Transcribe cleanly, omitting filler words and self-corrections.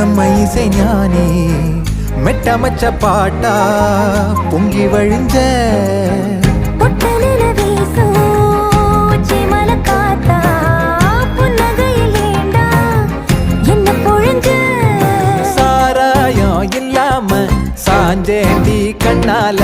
நம்ம இசை ஞானி மெட்டமச்ச பாட்டா பொங்கி வழிஞ்ச சாராயம் இல்லாம சாஞ்சேண்டி கண்ணால